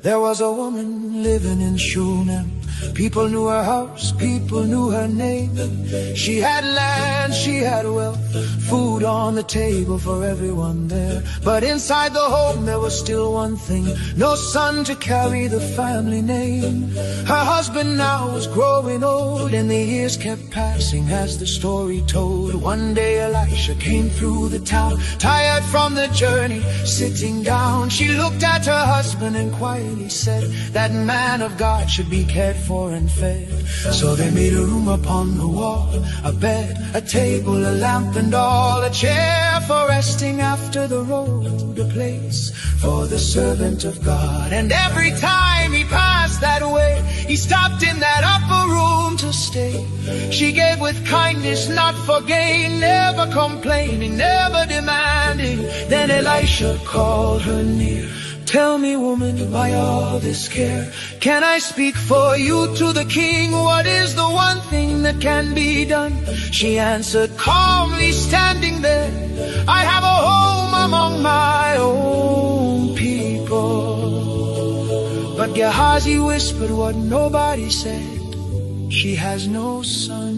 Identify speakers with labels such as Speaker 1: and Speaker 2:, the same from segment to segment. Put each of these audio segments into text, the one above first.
Speaker 1: There was a woman living in Shunem. People knew her house, people knew her name. She had land, she had wealth, food on the table for everyone there. But inside the home there was still one thing: no son to carry the family name. Her husband now was growing old, and the years kept passing as the story told. One day Elisha came through the town, tired from the journey, sitting down. She looked at her husband and quietly said, "That man of God should be cared for and fed." So they made a room upon the wall, a bed, a table, a lamp and all, a chair for resting after the road, a place for the servant of God. And every time he passed that way, he stopped in that upper room to stay. She gave with kindness, not for gain, never complaining, never demanding. Then Elisha called her near. "Tell me, woman, why all this care? Can I speak for you to the king? What is the one thing that can be done?" She answered calmly, standing there, "I have a home among my own people." But Gehazi whispered what nobody said: "She has no son,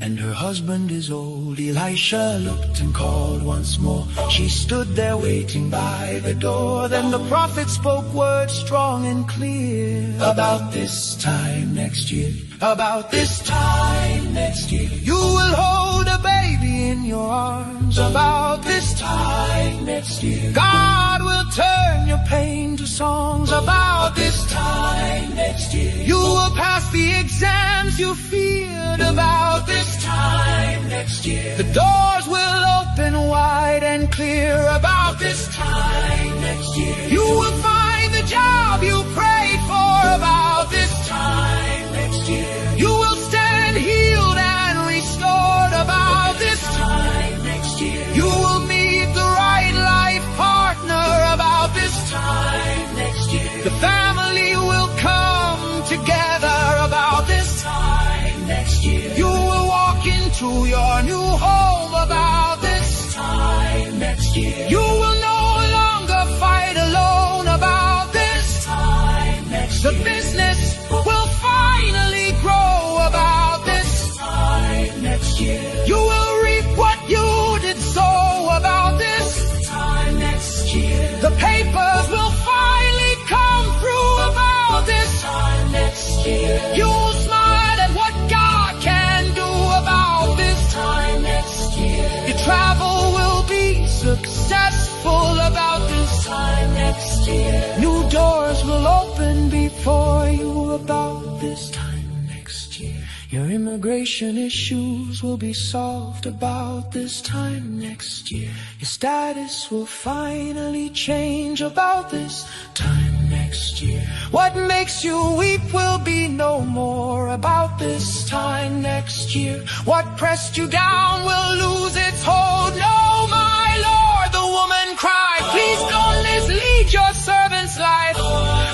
Speaker 1: and her husband is old." Elisha looked and called once more. She stood there waiting by the door. Then the prophet spoke words strong and clear. "About this time next year, about this time next year, you will hold a baby in your arms. About this time next year, God will turn your pain to songs. About this time next year, you will pass the exams you feared. About this time next year, the doors will open wide and clear. About this time next year, you will find the job you prayed for. About this time next year, you will stand healed and restored. About this time next year, you will meet the right life partner. About this time next year, the family will come together. About this time next year, you will walk into your new home. About this time next year, you will no longer fight alone. About this time next year, the business will finally grow. About this time next year, you will reap what you did sow. About this time next year, the papers will finally come through. About this time next year, you'll smile at what God can do. About this time next year, your travel will be successful. About this time next year, new doors will open before you. About this time next year, your immigration issues will be solved. About this time next year, your status will finally change. About this time next year, what makes you weep will be no more. About this time next year, what pressed you down will lose its hold. No, my Lord, the woman cried, "Please don't mislead your servant's life."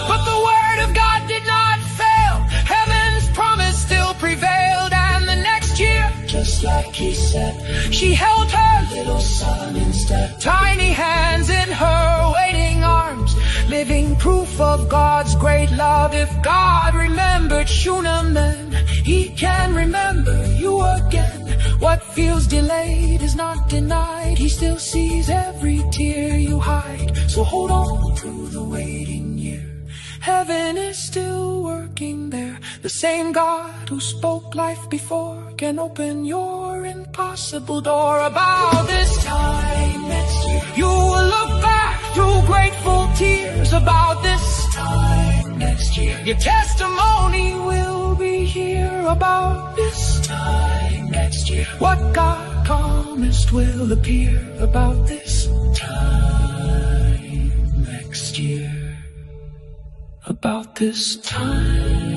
Speaker 1: But the word of God did not fail. Heaven's promise still prevailed. And the next year, just like he said, she held her little son instead. Tiny hands in her waiting arms, living proof of God's great love. If God remembered Shunem then, he can remember you again. What feels delayed is not denied. He still sees every tear you hide. So hold on through the waiting year. Heaven is still working there. The same God who spoke life before can open your impossible door. About this time next year, you will look back through grateful tears. About this time next year, your testimony will be here. About this time next year, what God promised will appear. About this time next year, about this time